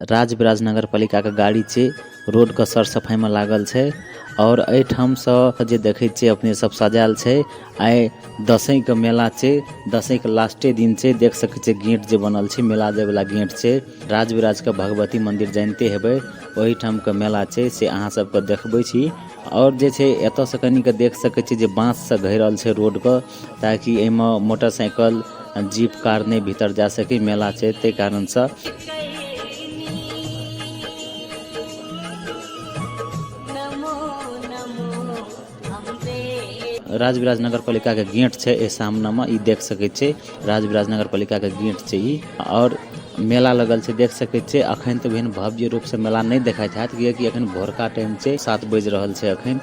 राजविराज नगर पालिका के गाड़ी छे रोड के सर सफाई में लागल छे और एठाम से जे देखे छे अपने सब सजायल छे। आइ दसई के मेला छे, दसई के लास्टे दिन छे। देख सके छे गेट जे बनल छे, मेला जाय वाला गेट छे। राजविराज के भगवती मंदिर जानते हेबे, ओही ठाम के मेला छे से अहाँ सब के देखबै छी। और जे छे एत से कनी के देख सके छी जे बांस से घेरल छे रोड के, ताकि एमे मोटरसाइकिल जीप कार नहीं भीतर जा सके। मेला छे ते कारण से राजविराज नगर पालिका के गेट छे ए सामने में, ई देख सके छे राजविराज नगर पालिका के गेट छे ई। और मेला लगल छे देख सके छे। अखन तो बेहन भव्य रूप से मेला नहीं देखाइत हैत, कियाकि अखन भोरका टाइम छे, 7 बज रहल छे अखन।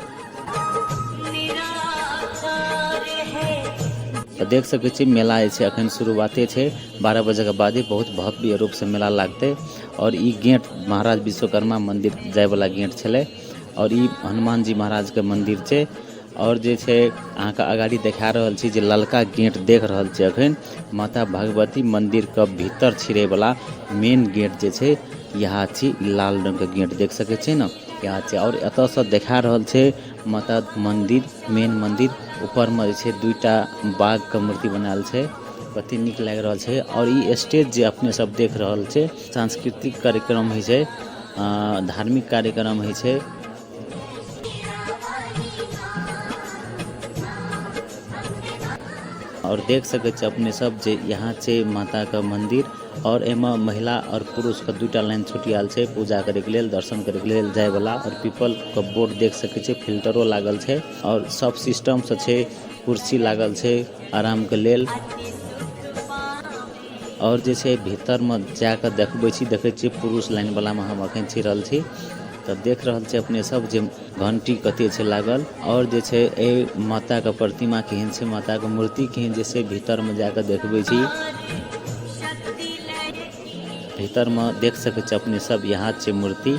तो देख सके छी मेला जे छे अखन शुरुआते छे, 12 बजे के बाद ही बहुत भव्य रूप से मेला लागते। और ई गेट महाराज विश्वकर्मा मंदिर जाय वाला गेट छले, और ई हनुमान जी महाराज के मंदिर छे। और जे छे अहाँ के अगाड़ी देखा रहल छी जे ललका गेट देख रहल छी अखन, माता भगवती मंदिर के भीतर छिरे वाला मेन गेट जे छे यहाँ छी। लाल रंग के गेट देख सके छी न, यहाँ छे। और एत से देखा रहल छे माता मंदिर, मेन मंदिर ऊपर में छे 2टा बाघ के मूर्ति बनायल छे, कते निक लाग रहल छे। और ई स्टेज जे अपने सब देख रहल छे, सांस्कृतिक कार्यक्रम होइ छे, धार्मिक कार्यक्रम होइ छे। और देख सके छे अपने सब जे यहाँ छे माता का मंदिर, और एमा महिला और पुरुष के 2टा लाइन छुटियाल छे पूजा करे के लेल, दर्शन करे के लेल जाय वाला। और पीपल के बोर्ड देख सके छे, फिल्टरो लागल छे, और सब सिस्टम से छे, कुर्सी लागल छे आराम के लेल। और जे छे भीतर में जाके देखबै छी, देखे छी पुरुष लाइन वाला में हम अखन छी रहल छी। तो देख रहल छे अपने सब जे घंटी कते छे लागल, और जे छे ए माता के प्रतिमा केहन छे, माता के मूर्ति केहन जे छे भीतर में जाके देखबै छी। भीतर में देख सके छे अपने सब, यहाँ छे मूर्ति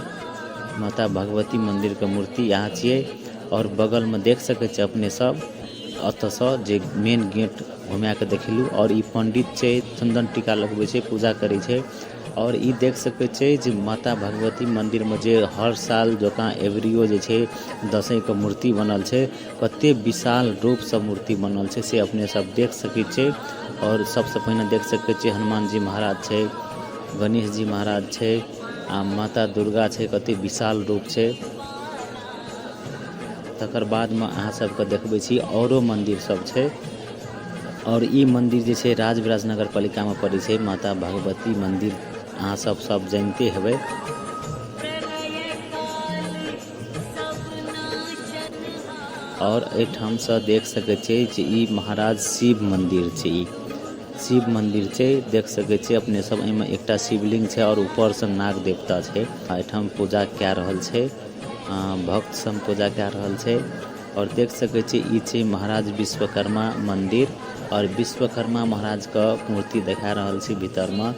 माता भगवती मंदिर के मूर्ति यहाँ छे। और बगल में देख सके छे अपने सब अत से जे मेन गेट घुमा के देखेलू। और ई पंडित छे, चंदन टीका लगबै छे, पूजा करे छे। और ई देख सके छे जे माता भगवती मंदिर में जे हर साल जोका एवरियो जे छे दसई के मूर्ति बनल छे, कते विशाल रूप से मूर्ति बनल छे से अपने सब देख सके छे। और सबसे पहले देख सके छे हनुमान जी महाराज छे, गणेश जी महाराज छे, आ माता दुर्गा छे, कते विशाल रूप छे। तकर बाद में अहाँ सबके देखबै छी औरो मंदिर सब छे। और ई मंदिर जे छे राजविराज नगर पालिका में पड़े छे, माता भगवती मंदिर अहाँ सब जानते हेबै। और एठाम से देख सके छे जे ई महाराज शिव मंदिर छे, ई शिव मंदिर छे देख सके छे अपने सब। एमे एकटा शिवलिंग छे और ऊपर से नाग देवता छे। एठाम पूजा कए रहल छे, भक्त सब पूजा कए रहल छे। और देख सके छे ई छे महाराज विश्वकर्मा मंदिर, और विश्वकर्मा महाराज का मूर्ति देखा रहल छे भीतर में।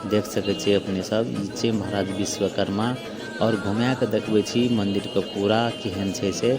देख सके छे अपने सब, ई छे महाराज विश्वकर्मा। और घुमा के देखबै छी मंदिर के पूरा केहन छे से।